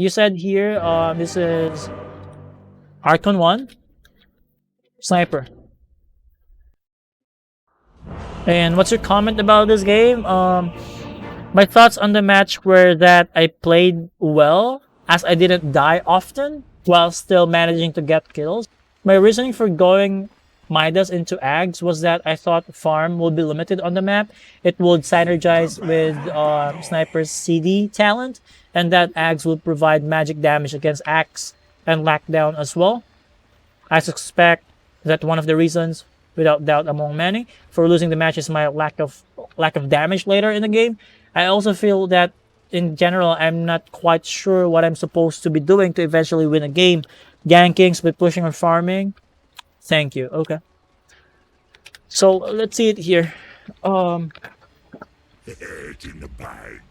You said here, this is Archon 1, Sniper. And what's your comment about this game? My thoughts on the match were that I played well, as I didn't die often, while still managing to get kills. My reasoning for going Midas into Ags was that I thought farm would be limited on the map. It would synergize with Sniper's CD talent, and that Ags would provide magic damage against Axe and Lockdown as well. I suspect that one of the reasons, without doubt among many, for losing the match is my lack of damage later in the game. I also feel that in general I'm not quite sure what I'm supposed to be doing to eventually win a game. Ganking, split pushing, or farming. Thank you. Okay. So let's see it here. Um, It's in the bag.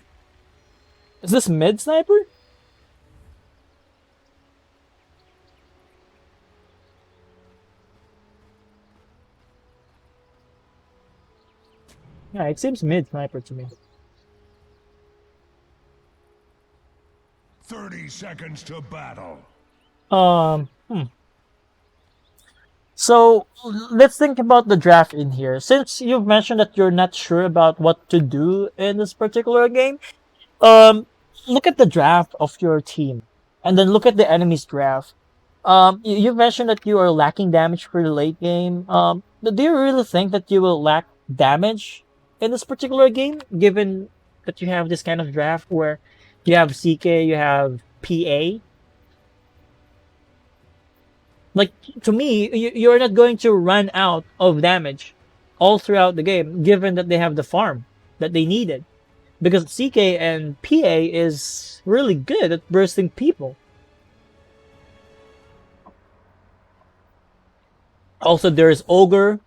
is this mid sniper? Yeah, it seems mid sniper to me. 30 seconds to battle. Um, hmm. So let's think about the draft in here. Since you've mentioned that you're not sure about what to do in this particular game, um, look at the draft of your team, and then look at the enemy's draft. You mentioned that you are lacking damage for the late game. Do you really think that you will lack damage in this particular game, given that you have this kind of draft where you have CK, you have PA? Like, to me, you're not going to run out of damage all throughout the game, given that they have the farm that they needed. Because CK and PA is really good at bursting people. Also, there's Ogre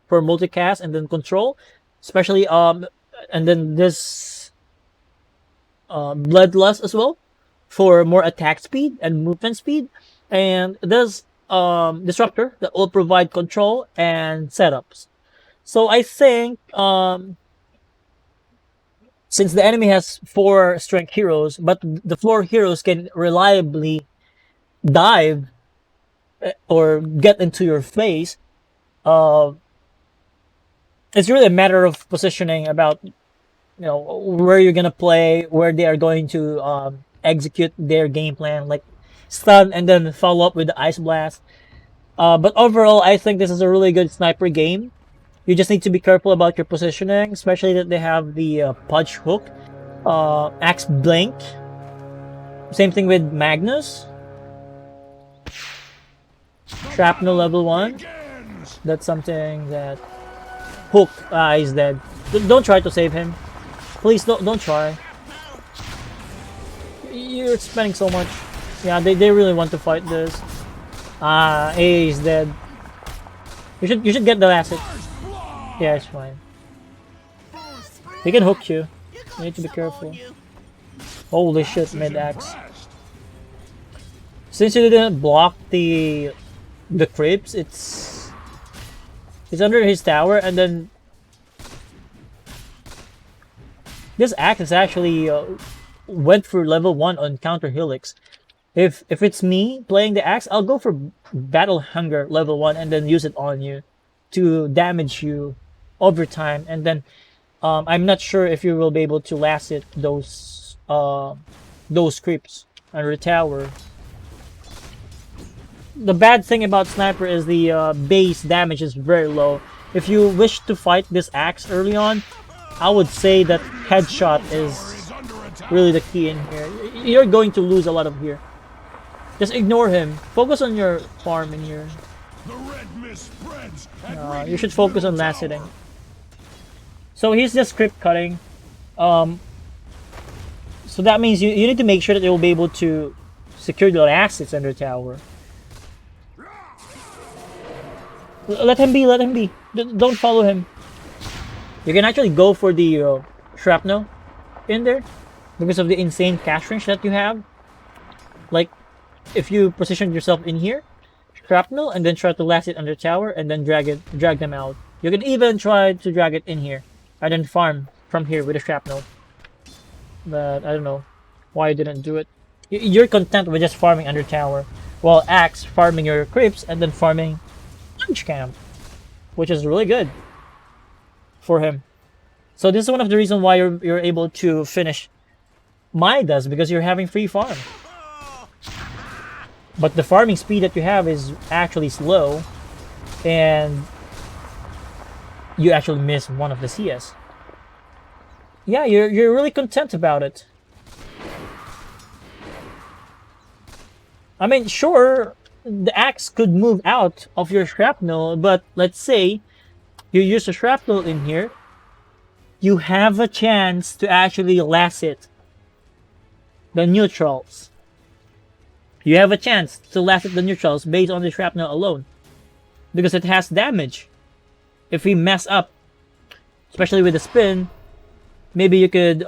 for multicast and then control, especially and then this Bloodlust as well for more attack speed and movement speed, and there's Disruptor that will provide control and setups. So I think since the enemy has 4 strength heroes, but the 4 heroes can reliably dive or get into your face, uh, it's really a matter of positioning about where you're gonna play, where they are going to execute their game plan, like stun and then follow up with the ice blast. But overall, I think this is a really good sniper game. You just need to be careful about your positioning, especially that they have the punch hook, axe blink. Same thing with Magnus. Shrapnel level 1. That's something that hook. He's dead. Don't try to save him. Please don't try. You're spending so much. Yeah, they really want to fight this. A is dead. You should get the last hit. Yeah, it's fine. He can hook you. You need to be careful. Holy shit, mid axe. Since you didn't block the creeps, it's under his tower, and then this axe is actually went for level 1 on counter helix. If it's me playing the axe, I'll go for battle hunger level 1 and then use it on you to damage you over time, and then I'm not sure if you will be able to last it those creeps under the tower. The bad thing about sniper is the base damage is very low. If you wish to fight this axe early on, I would say that headshot is really the key in here. You're going to lose a lot of here. Just ignore him. Focus on your farm in here. You should focus on last hitting. So he's just crypt cutting. So that means you need to make sure that you'll be able to secure the assets under tower. Let him be, let him be. Don't follow him. You can actually go for the shrapnel in there because of the insane cash range that you have. Like, if you position yourself in here, shrapnel, and then try to last it under tower, and then drag them out. You can even try to drag it in here, and then farm from here with a shrapnel. But I don't know why you didn't do it. You're content with just farming under tower, while Axe farming your creeps and then farming lunge camp, which is really good for him. So this is one of the reasons why you're able to finish Midas, because you're having free farm. But the farming speed that you have is actually slow, and you actually miss one of the CS. Yeah, you're really content about it. I mean, sure, the axe could move out of your shrapnel, but let's say you use a shrapnel in here, you have a chance to actually last it. The neutrals. You have a chance to last it the neutrals based on the shrapnel alone, because it has damage. If we mess up, especially with the spin, maybe you could,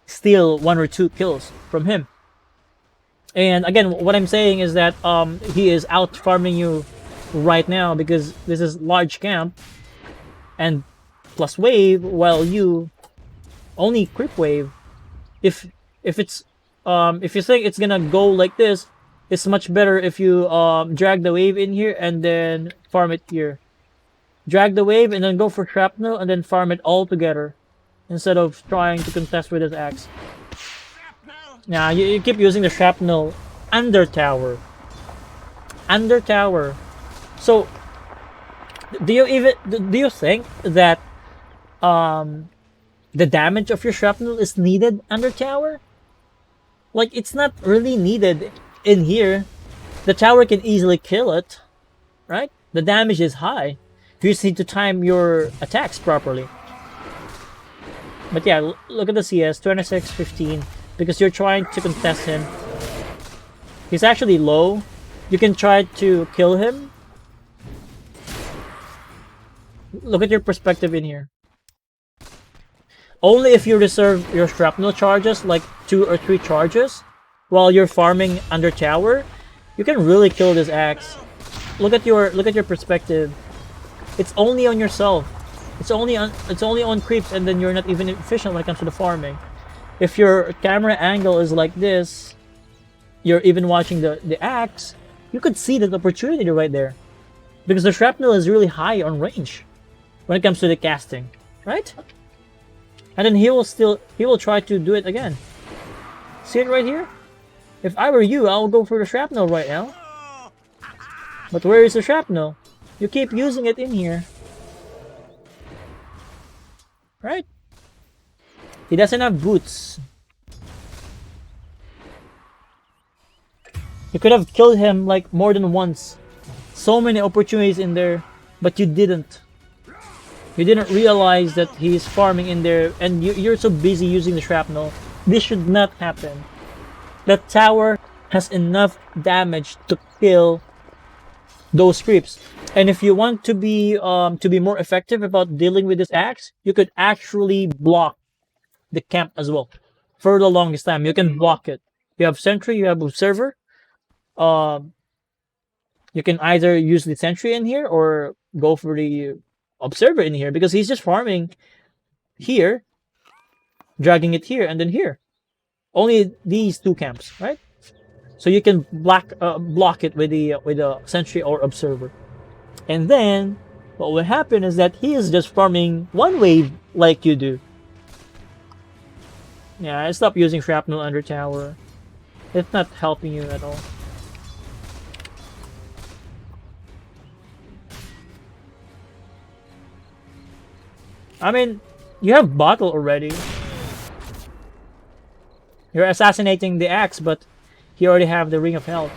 steal 1 or 2 kills from him. And again, what I'm saying is that he is out farming you right now because this is large camp and plus wave, while you only creep wave. If you think it's gonna go like this, it's much better if you drag the wave in here and then farm it here. Drag the wave and then go for shrapnel and then farm it all together, instead of trying to contest with his axe. Now you keep using the shrapnel under tower. Under tower. So do you think that the damage of your shrapnel is needed under tower? Like, it's not really needed in here. The tower can easily kill it, right? The damage is high. You just need to time your attacks properly. But yeah, look at the CS, 26-15, because you're trying to contest him. He's actually low. You can try to kill him. Look at your perspective in here. Only if you reserve your shrapnel charges, like 2 or 3 charges, while you're farming under tower, you can really kill this axe. Look at your perspective. It's only on yourself. It's only on creeps, and then you're not even efficient when it comes to the farming. If your camera angle is like this, you're even watching the axe, you could see that opportunity right there, because the shrapnel is really high on range when it comes to the casting, right? And then he will try to do it again. See it right here? If I were you, I will go for the shrapnel right now. But where is the shrapnel? You keep using it in here. Right? He doesn't have boots. You could have killed him like more than once. So many opportunities in there, but you didn't. You didn't realize that he's farming in there, and you're so busy using the shrapnel. This should not happen. That tower has enough damage to kill those creeps. And if you want to be more effective about dealing with this axe, you could actually block the camp as well. For the longest time, you can block it. You have sentry, you have observer. You can either use the sentry in here or go for the observer in here, because he's just farming here, dragging it here and then here. Only these 2 camps, right? So you can block it with the sentry or observer. And then what will happen is that he is just farming 1 wave like you do. Yeah, I stopped using shrapnel under tower. It's not helping you at all. I mean, you have bottle already. You're assassinating the axe, but he already have the ring of health.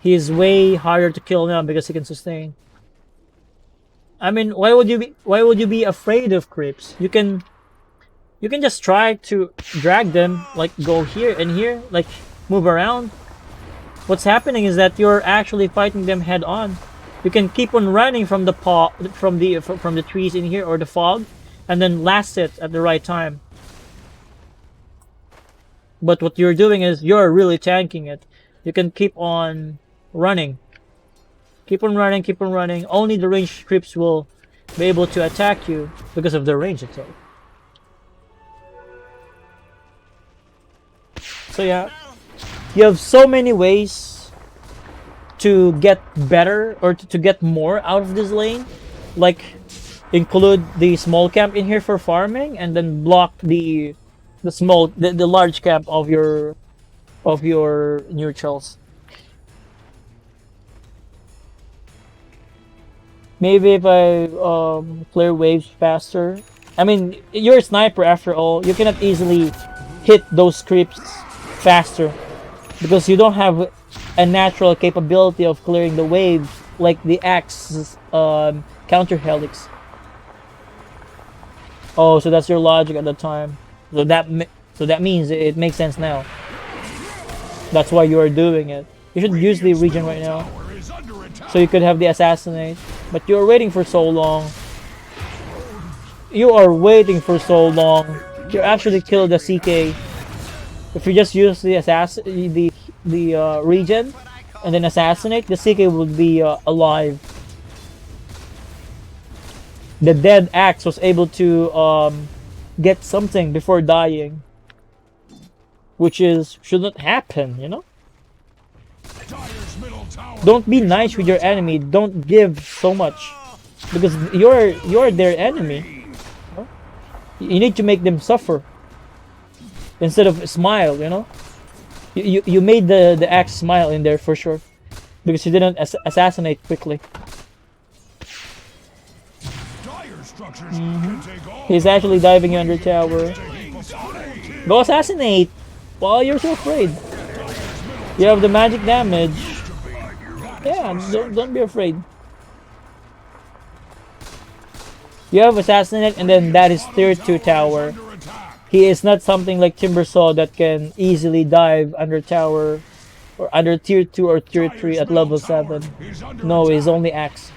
He is way harder to kill now because he can sustain. I mean, why would you be afraid of creeps? You can just try to drag them, like go here and here, like move around. What's happening is that you're actually fighting them head on. You can keep on running from the from the trees in here or the fog, and then last it at the right time. But what you're doing is you're really tanking it. You can keep on running. Keep on running, keep on running. Only the ranged creeps will be able to attack you because of their range itself. So yeah, You have so many ways to get better or to get more out of this lane. Like, include the small camp in here for farming, and then block the large camp of your neutrals. Maybe if I clear waves faster. I mean, you're a sniper after all. You cannot easily hit those creeps faster because you don't have a natural capability of clearing the wave like the Axe's counter helix. Oh, so that's your logic at the time. So that means it makes sense now. That's why you are doing it. You should use the region right now, so you could have the assassinate. But you are waiting for so long. You are waiting for so long. You actually killed the CK. If you just use the regen and then assassinate, the CK would be alive. The dead axe was able to get something before dying, which shouldn't happen, you know. Don't be nice with your enemy. Don't give so much, because you're their enemy. You need to make them suffer instead of smile. You know, you made the axe smile in there for sure, because you didn't assassinate quickly. He's actually diving under tower. Go assassinate! Well, you're so afraid. You have the magic damage. Yeah, don't be afraid. You have assassinate, and then that is tier 2 tower. He is not something like Timbersaw that can easily dive under tower or under tier 2 or tier 3 at level 7. No, he's only axe.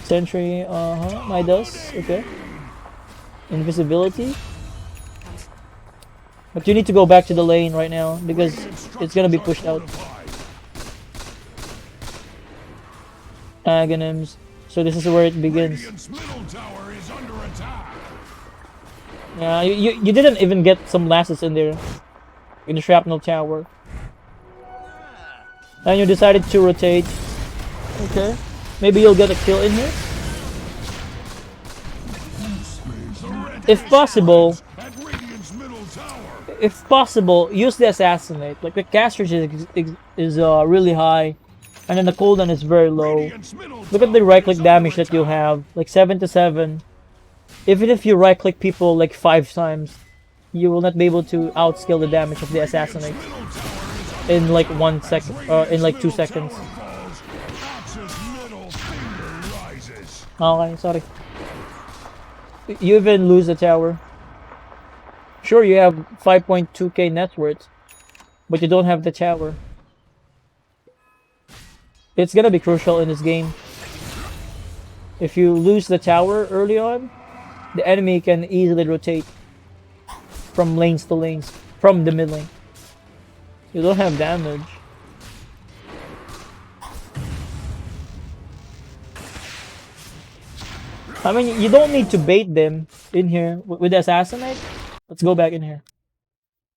Sentry, Midas, okay. Invisibility. But you need to go back to the lane right now because it's gonna be pushed out. Agonyms. So this is where it begins. Yeah, you didn't even get some lasses in there. In the shrapnel tower. And you decided to rotate. Okay. Maybe you'll get a kill in here. If possible, use the assassinate. Like the caster is really high, and then the cooldown is very low. Look at the right click damage that you have, like 7 to 7. Even if you right click people like 5 times, you will not be able to outscale the damage of the assassinate in like 1 second, or in like 2 seconds. Okay, sorry. You even lose the tower. Sure, you have 5.2k net worth, but you don't have the tower. It's gonna be crucial in this game. If you lose the tower early on, the enemy can easily rotate from lanes to lanes, from the mid lane. You don't have damage. I mean, you don't need to bait them in here with the assassinate. Let's go back in here.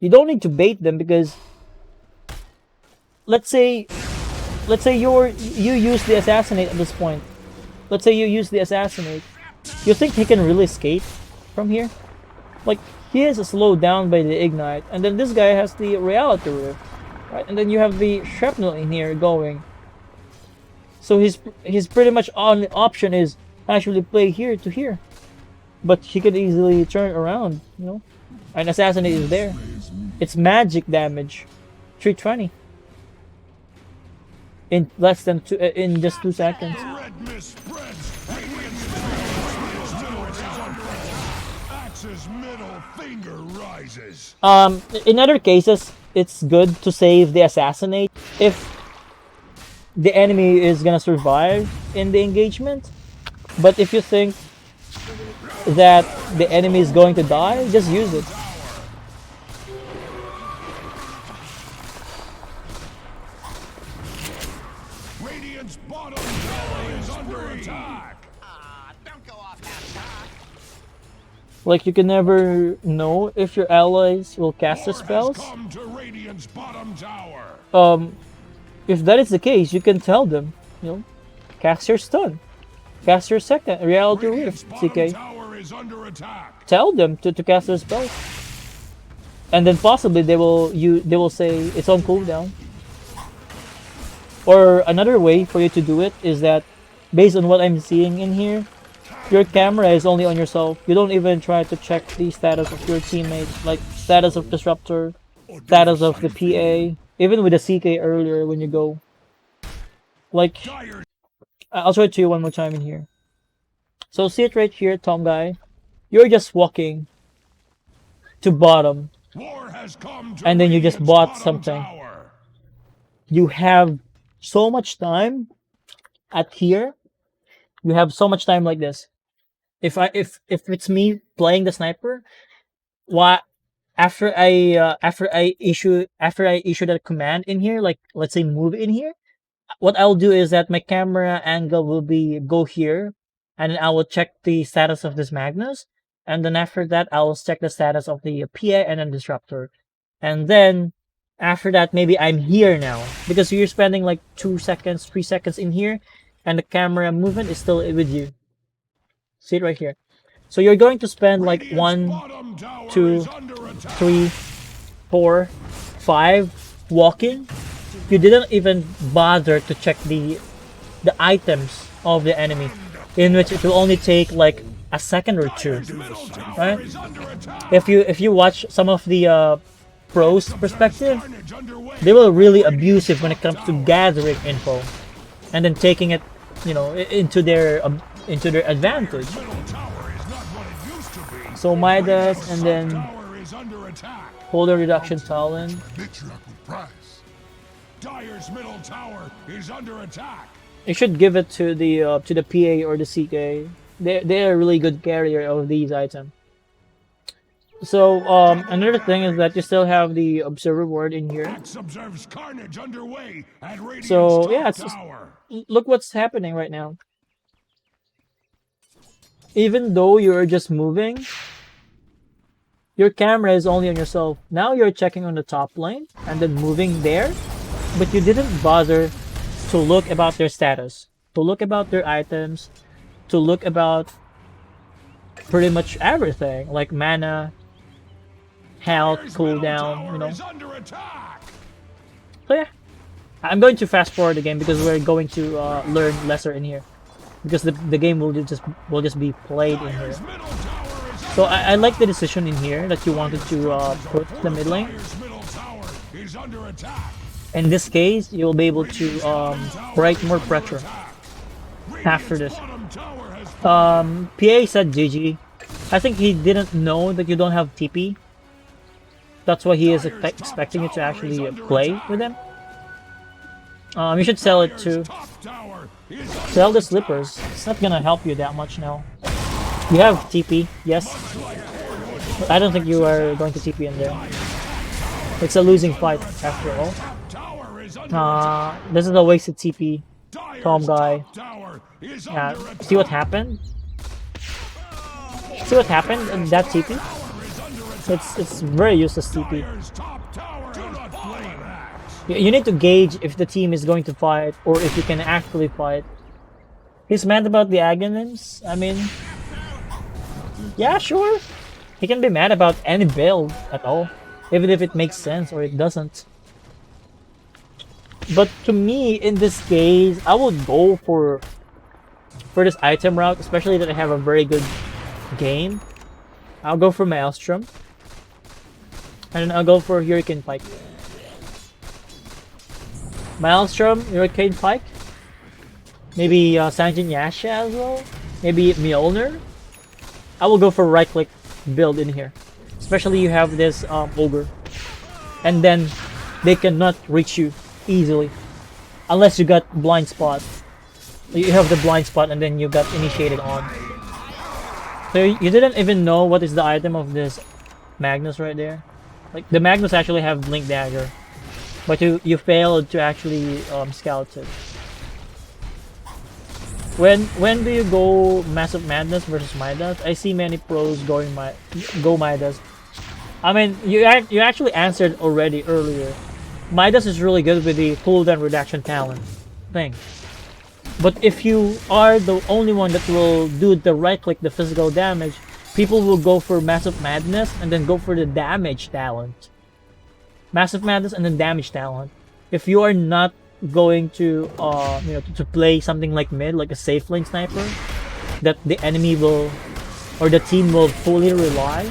You don't need to bait them because let's say you use the assassinate at this point. Let's say you use the assassinate. You think he can really escape from here? Like, he is slowed down by the ignite, and then this guy has the reality rift, right? And then you have the shrapnel in here going. So his pretty much on option is actually play here to here, but he can easily turn around, you know. An assassinate is there. It's magic damage, 320 in less than in just 2 seconds. In other cases, it's good to save the assassinate if the enemy is gonna survive in the engagement. But if you think that the enemy is going to die, just use it. Radiant's bottom tower is under attack. Don't go off that Like, you can never know if your allies will cast their War has spells. come to Radiant's bottom tower. If that is the case, you can tell them, cast your stun, cast your second reality Radiant's rift, bottom CK. tower is under attack. Tell them to cast their spells, and then possibly they will say it's on cooldown. Or another way for you to do it is that, based on what I'm seeing in here, your camera is only on yourself. You don't even try to check the status of your teammates, like status of disruptor, status of the PA, even with the CK earlier when you go. Like, Dire I'll show it to you one more time in here. So see it right here, Tom Guy. You're just walking to bottom, war has come to and then you just Radiant's bought bottom something. tower. You have so much time at here. You have so much time like this. If it's me playing the sniper, why after I issue that command in here, like let's say move in here, what I'll do is that my camera angle will be go here, and then I will check the status of this Magnus, and then after that I'll check the status of the PA and then disruptor, and then after that maybe I'm here now because you're spending like 2 seconds, 3 seconds in here, and the camera movement is still with you. See it right here. So you're going to spend like Radiant's 1, bottom tower 2, is under attack. 3, 4, 5 walking. You didn't even bother to check the items of the enemy, in which it will only take like a second or two, Middle tower right? is under attack. If you watch some of the pros perspective, Carnage underway. they will really abuse it when it comes to gathering info, and then taking it, into their advantage. Middle tower is not what it used to be. So Midas, and then Tower is under attack. holder reduction Talon. Matriarch with prize. Dire's middle tower is under attack. You should give it to the PA or the CK. They're a really good carrier of these items. So another thing is that you still have the observer ward in here. Axe observes carnage underway at Radiant's So top yeah, tower. look what's happening right now. Even though you're just moving, your camera is only on yourself. Now you're checking on the top lane and then moving there, but you didn't bother to look about their status, to look about their items, to look about pretty much everything, like mana, health, Dire's middle cooldown, tower is under attack. So yeah, I'm going to fast forward again because we're going to learn lesser in here, because the game will just be played in here. Dire's middle tower is So I like the decision in here that you wanted to put the mid lane. Dire's middle tower is under attack. In this case, you'll be able to create more pressure after this. Bottom tower has PA said GG. I think he didn't know that you don't have TP. That's why he is expecting you to actually play with him. You should sell it too. top tower is under Sell the slippers. It's not gonna help you that much now. You have TP, yes. But I don't think you are going to TP in there. It's a losing fight after all. tower is under This is a wasted TP. Dire's Tom guy. top tower is Yeah, under attack. see what happened? See what happened in that TP? It's very useless TP. Dire's top tower do not play that. You need to gauge if the team is going to fight or if you can actually fight. He's mad about the Aghanim's. I mean, yeah, sure. He can be mad about any build at all, even if it makes sense or it doesn't. But to me, in this case, I would go for this item route, especially that I have a very good game. I'll go for Maelstrom, and then I'll go for Hurricane Pike. Maelstrom, Hurricane Pike, maybe Sanjin Yasha as well, maybe Mjolnir. I will go for right click build in here, especially you have this ogre, and then they cannot reach you easily unless you got blind spot. You have the blind spot and then you got initiated on. So you didn't even know what is the item of this Magnus right there. Like the Magnus actually have Blink Dagger, but you failed to actually scout it. When do you go Massive Madness versus Midas? I see many pros go Midas. I mean, you actually answered already earlier. Midas is really good with the cooldown reduction talent thing. But if you are the only one that will do the right click, the physical damage, people will go for Massive Madness and then go for the damage talent. Massive Madness and then damage talent. If you are not going to to play something like mid, like a safe lane sniper, that the enemy will or the team will fully rely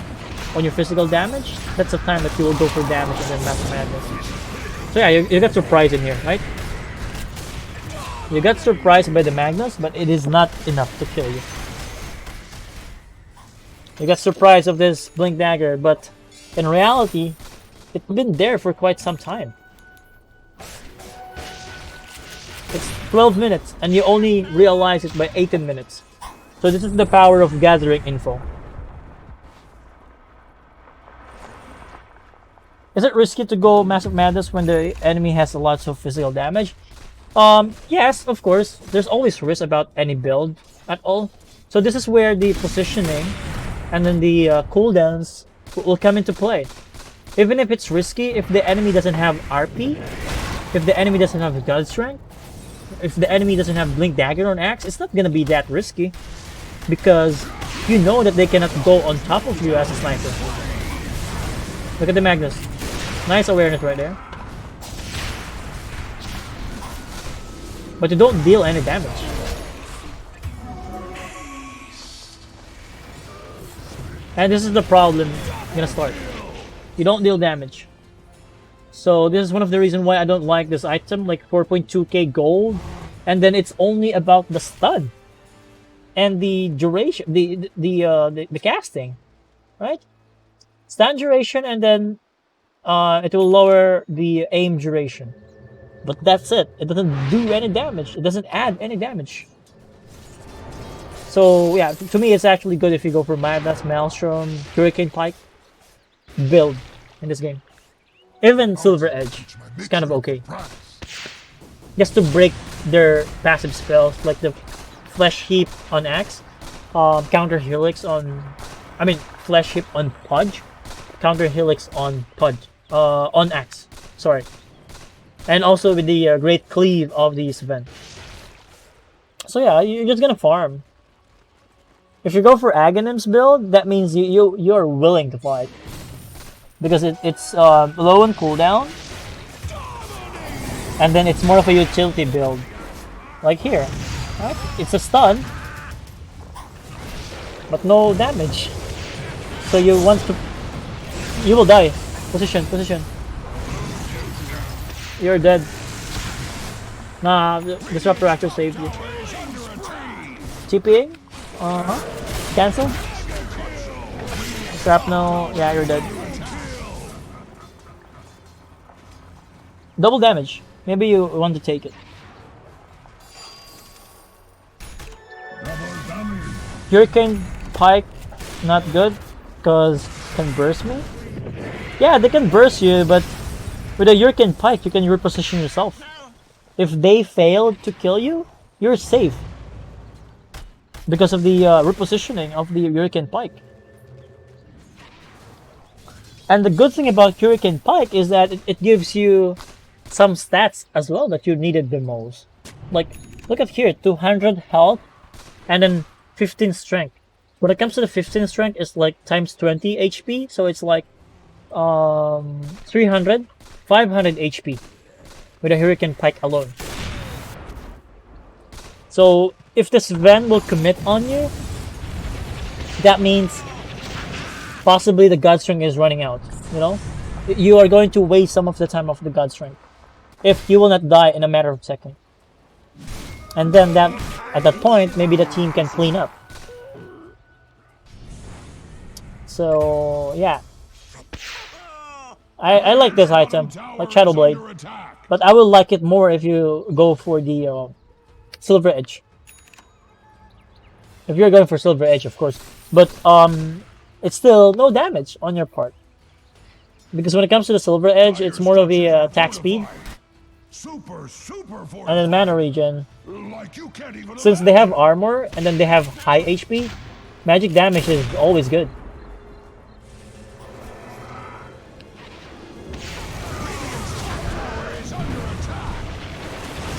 on your physical damage, that's the time that you will go for damage and then Massive Madness. So yeah, you got surprised in here, right? You got surprised by the Magnus, but it is not enough to kill you. You got surprised of this Blink Dagger, but in reality, it's been there for quite some time. It's 12 minutes, and you only realize it by 18 minutes. So this is the power of gathering info. Is it risky to go Massive Madness when the enemy has lots of physical damage? Yes, of course. There's always risk about any build at all. So this is where the positioning and then the cooldowns will come into play. Even if it's risky, if the enemy doesn't have RP, if the enemy doesn't have God Strength, if the enemy doesn't have Blink Dagger on Axe, it's not gonna be that risky. Because you know that they cannot go on top of you as a sniper. Look at the Magnus. Nice awareness right there. But you don't deal any damage. And this is the problem I'm gonna start. You don't deal damage. So this is one of the reasons why I don't like this item, like 4.2k gold. And then it's only about the stun. And the duration, the casting. Right? Stun duration, and then it will lower the aim duration. But that's it. It doesn't do any damage. It doesn't add any damage. So yeah, to me it's actually good if you go for Midas, Maelstrom, Hurricane Pike build in this game. Even Silver Edge is kind of okay. Just to break their passive spells, like the Flesh Heap on Axe, Counter Helix on... Flesh Heap on Pudge, Counter Helix on Pudge, on Axe, sorry. And also with the Great Cleave of the event. So yeah, you're just gonna farm. If you go for Aghanim's build, that means you're willing to fight. Because it's low on cooldown. And then it's more of a utility build. Like here. Right? It's a stun. But no damage. So you want to... You will die. Position, position. You're dead. Nah, the Disruptor actually saved you. TPing? Cancel? Shrapnel, yeah, you're dead. Double damage. Maybe you want to take it. Hurricane Pike, not good, because can burst me? Yeah, they can burst you, but with a Hurricane Pike, you can reposition yourself. If they fail to kill you, you're safe. Because of the repositioning of the Hurricane Pike. And the good thing about Hurricane Pike is that it gives you some stats as well that you needed the most. Like, look at here, 200 health and then 15 strength. When it comes to the 15 strength, it's like times 20 HP, so it's like 500 HP with a Hurricane Pike alone. So if this Sven will commit on you, that means possibly the God Strength is running out, you know? You are going to waste some of the time of the God Strength if you will not die in a matter of seconds. And then at that point, maybe the team can clean up. So yeah, I like this item, like Shadow Blade, but I will like it more if you go for the Silver Edge. If you're going for Silver Edge, of course, but it's still no damage on your part, because when it comes to the Silver Edge, it's more of a attack speed. Super fortified. And then mana regen. Like you can't even Since they have imagine. armor and then they have high HP, magic damage is always good.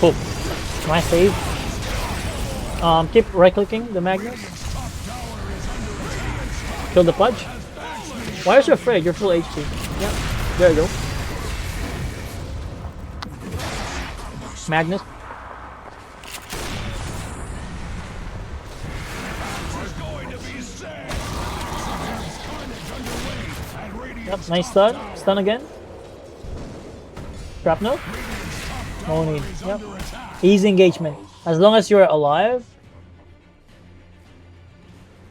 Oh, nice save. Keep right-clicking the Magnus. Kill the Pudge. Why are you afraid? You're full HP. Yeah, there you go. Magnus. Yep, nice stun. Stun again. Shrapnel. No need. Yep. Easy engagement. As long as you're alive.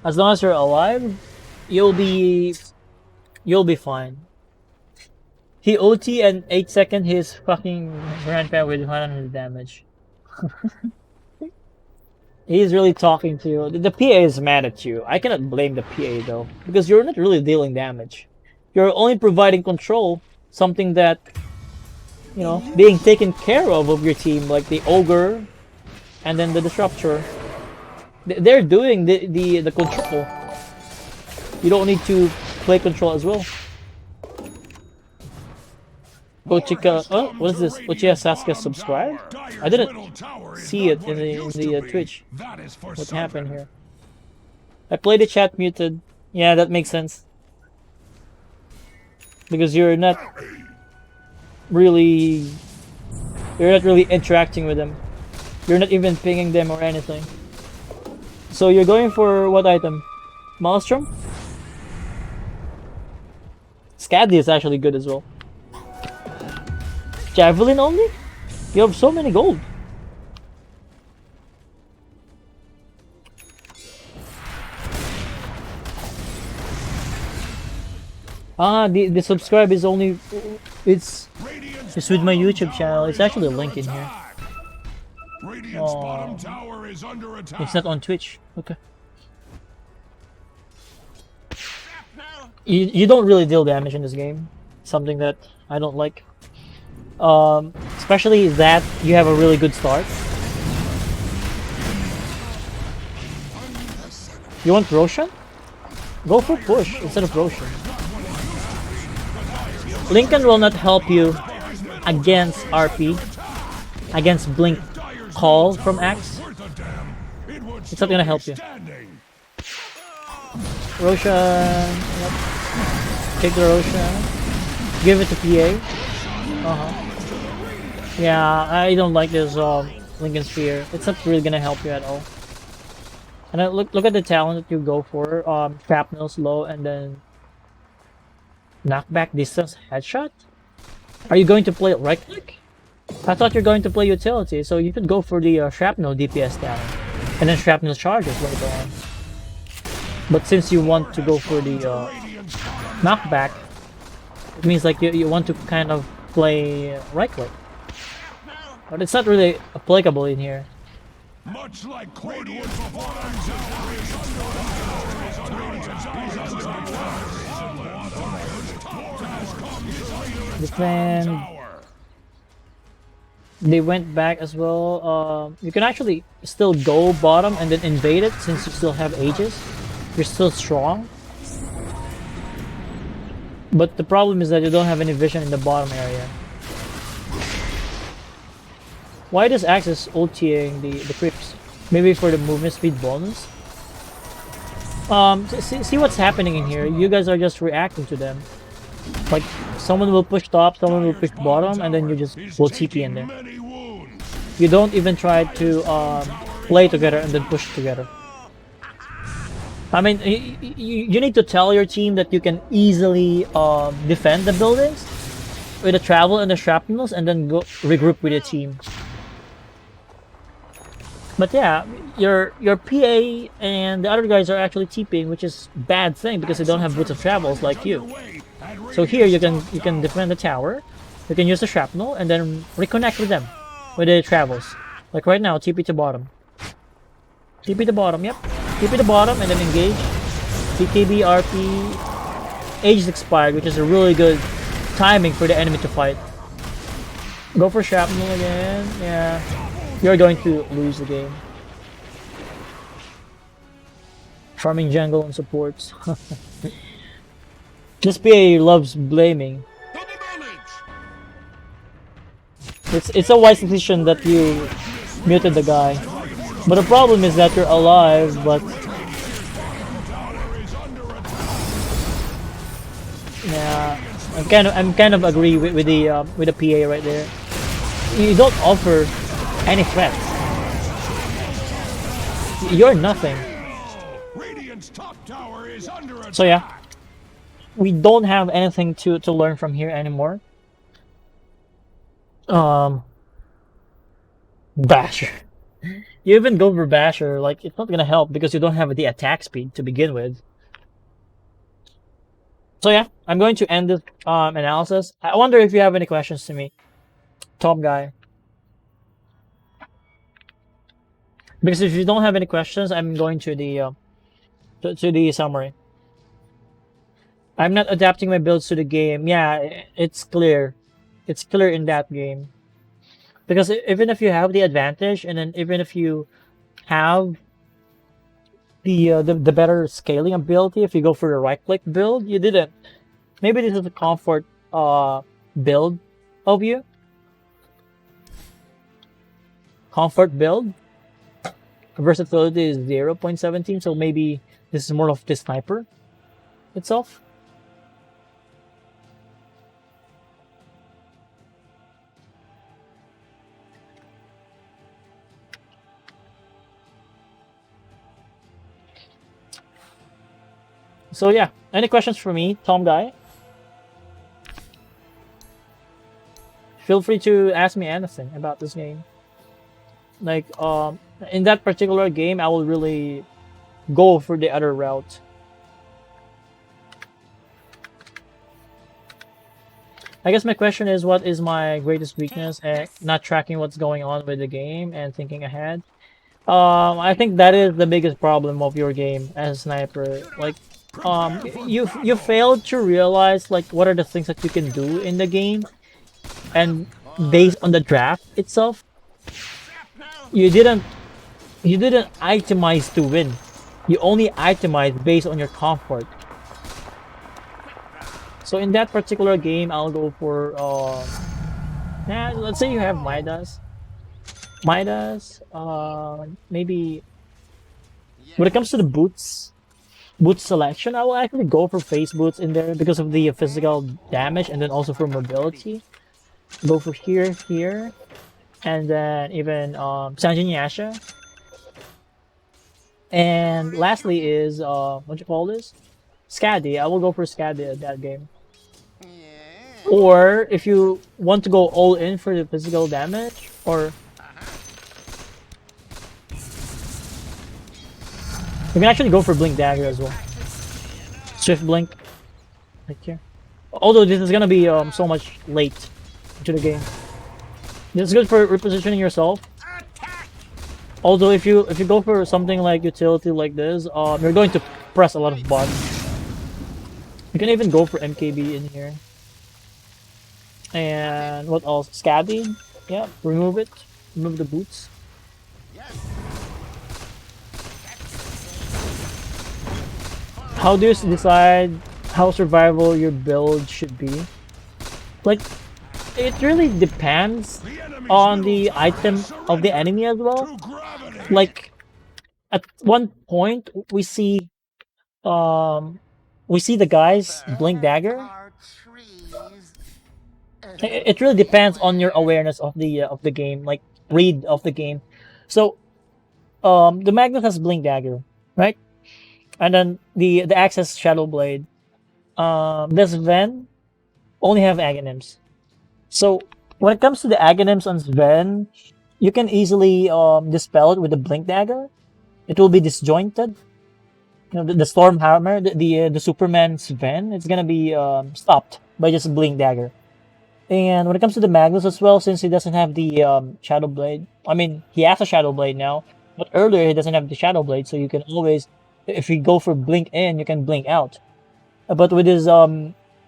As long as you're alive, you'll be fine. He OT and 8 seconds his fucking grandpa with 100 damage. He's really talking to you. The PA is mad at you. I cannot blame the PA though, because you're not really dealing damage. You're only providing control, something that, you know, being taken care of your team, like the Ogre and then the Disruptor. They're doing the control. You don't need to play control as well. Ochika, oh, what is this? Uchiha Sasuke subscribe? I didn't see it in the Twitch. What happened here? I played the chat muted. Yeah, that makes sense. Because you're not really interacting with them. You're not even pinging them or anything. So you're going for what item? Maelstrom? Scadly is actually good as well. Javelin only? You have so many gold. Ah, the subscribe is only it's with my YouTube channel. It's actually a link in here. Oh, it's not on Twitch. Okay. You don't really deal damage in this game. Something that I don't like. Especially that you have a really good start. You want Roshan? Go for push instead of Roshan. Lincoln will not help you against RP, against Blink Call from Axe. It's not gonna help you. Roshan, yep. Take the Roshan. Give it to PA. Yeah, I don't like this Lincoln Sphere. It's not really gonna help you at all. And then look at the talent that you go for. Shrapnel slow and then knockback distance headshot. Are you going to play right click? I thought you're going to play utility, so you could go for the shrapnel DPS talent and then shrapnel charges later on. But since you want to go for the knockback, it means like you want to kind of play right click. But it's not really applicable in here. Much like Defend. They went back as well. You can actually still go bottom and then invade it since you still have ages. You're still strong. But the problem is that you don't have any vision in the bottom area. Why does Axis ultiing the creeps? Maybe for the movement speed bonus? See what's happening in here. You guys are just reacting to them. Like, someone will push top, someone will push bottom, and then you just will TP in there. You don't even try to play together and then push together. I mean, you need to tell your team that you can easily defend the buildings with the travel and the shrapnels and then go regroup with your team. But yeah, your PA and the other guys are actually TPing, which is a bad thing because they don't have boots of travels like you. So here you can defend the tower, you can use the shrapnel and then reconnect with them with the travels. Like right now, TP to bottom. TP to bottom, yep. TP to bottom and then engage. TKB, RP. Age is expired, which is a really good timing for the enemy to fight. Go for shrapnel again. Yeah, you're going to lose the game. Farming jungle and supports. This PA loves blaming. To the village! It's a wise decision that you muted the guy. But the problem is that you're alive, but Tower is under attack! yeah, I'm kind of agree with the PA right there. You don't offer any threats. You're nothing. Radiant's top tower is under attack! So yeah, we don't have anything to learn from here anymore. Um, Basher. You even go for Basher, like it's not gonna help because you don't have the attack speed to begin with. So yeah, I'm going to end this analysis. I wonder if you have any questions to me, Tom guy. Because if you don't have any questions, I'm going to the summary. I'm not adapting my builds to the game. Yeah, it's clear. It's clear in that game. Because even if you have the advantage, and then even if you have the better scaling ability, if you go for the right click build, you didn't. Maybe this is a comfort build of you. Comfort build. Versatility is 0.17, so maybe this is more of the sniper itself. So yeah, any questions for me, Tom guy? Feel free to ask me anything about this game. Like in that particular game, I will really go for the other route. I guess my question is, what is my greatest weakness at not tracking what's going on with the game and thinking ahead? I think that is the biggest problem of your game as a sniper. Like, you failed to realize like what are the things that you can do in the game, and based on the draft itself, you didn't itemize to win. You only itemize based on your comfort. So in that particular game, I'll go for let's say you have Midas. Midas, maybe when it comes to the boot selection, I will actually go for face boots in there because of the physical damage and then also for mobility. Go for here, and then even Sanjin Yasha. And lastly is what you call this? Scaddy. I will go for Scaddy at that game. Or if you want to go all in for the physical damage, or you can actually go for Blink Dagger as well. Swift Blink, right here. Although this is gonna be so much late into the game. This is good for repositioning yourself. Although if you go for something like utility like this, you're going to press a lot of buttons. You can even go for MKB in here. And what else? Scabby. Yeah, remove it. Remove the boots. How do you decide how survival your build should be? Like, it really depends on the item of the enemy as well. Like, at one point we see the guys blink dagger. It really depends on your awareness of the game, like read of the game. So the Magnus has blink dagger, right? And then the axe has shadow blade. This Sven only have agonyms. So when it comes to the agonyms on Sven, you can easily dispel it with the blink dagger. It will be disjointed. You know, the storm hammer, the Superman Sven, it's gonna be stopped by just blink dagger. And when it comes to the Magnus as well, since he doesn't have the shadow blade, I mean he has a shadow blade now, but earlier he doesn't have the shadow blade, so you can always, if you go for blink in, you can blink out. But with his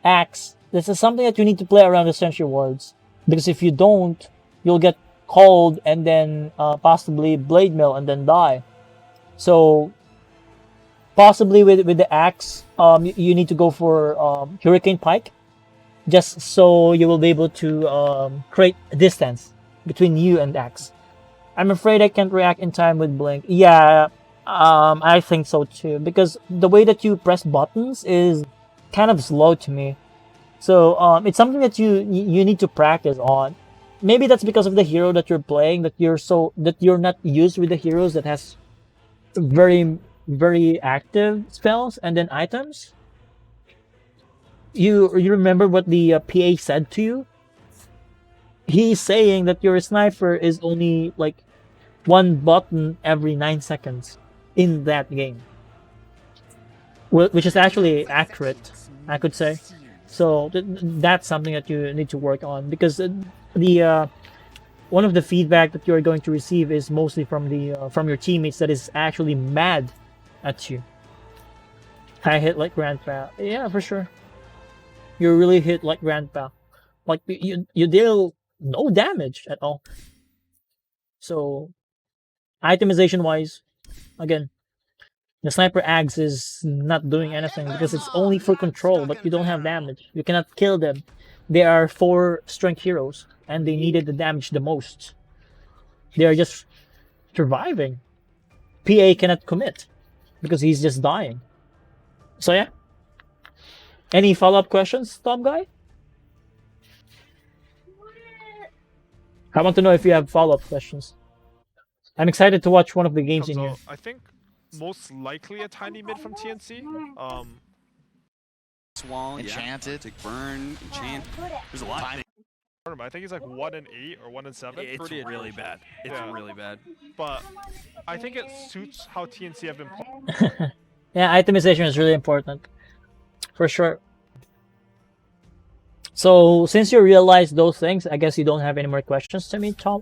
axe, this is something that you need to play around the Sentry Wards. Because if you don't, you'll get cold and then possibly blade mill and then die. So possibly with the axe, you need to go for Hurricane Pike, just so you will be able to create a distance between you and axe. I'm afraid I can't react in time with blink. Yeah, I think so too, because the way that you press buttons is kind of slow to me. So it's something that you need to practice on. Maybe that's because of the hero that you're playing, that you're not used with the heroes that has very active spells and then items. You remember what the PA said to you? He's saying that your sniper is only like one button every 9 seconds in that game, which is actually accurate, I could say. So that's something that you need to work on, because the one of the feedback that you're going to receive is mostly from your teammates that is actually mad at you. I hit like grandpa. Yeah, for sure. You really hit like grandpa. Like you deal no damage at all. So itemization wise, again, the sniper axe is not doing anything because it's only for control, but you don't have damage. You cannot kill them. They are 4 strength heroes, and they needed the damage the most. They are just surviving. PA cannot commit because he's just dying. So yeah. Any follow-up questions, Tom Guy? I want to know if you have follow-up questions. I'm excited to watch one of the games in here. I think most likely a tiny mid from TNC. Wall, enchanted, burn, enchant. There's a lot. I think he's like 1 in 8 or 1 in 7. It's really bad. It's really bad. But I think it suits how TNC have been playing. Yeah, itemization is really important, for sure. So since you realized those things, I guess you don't have any more questions to me, Tom.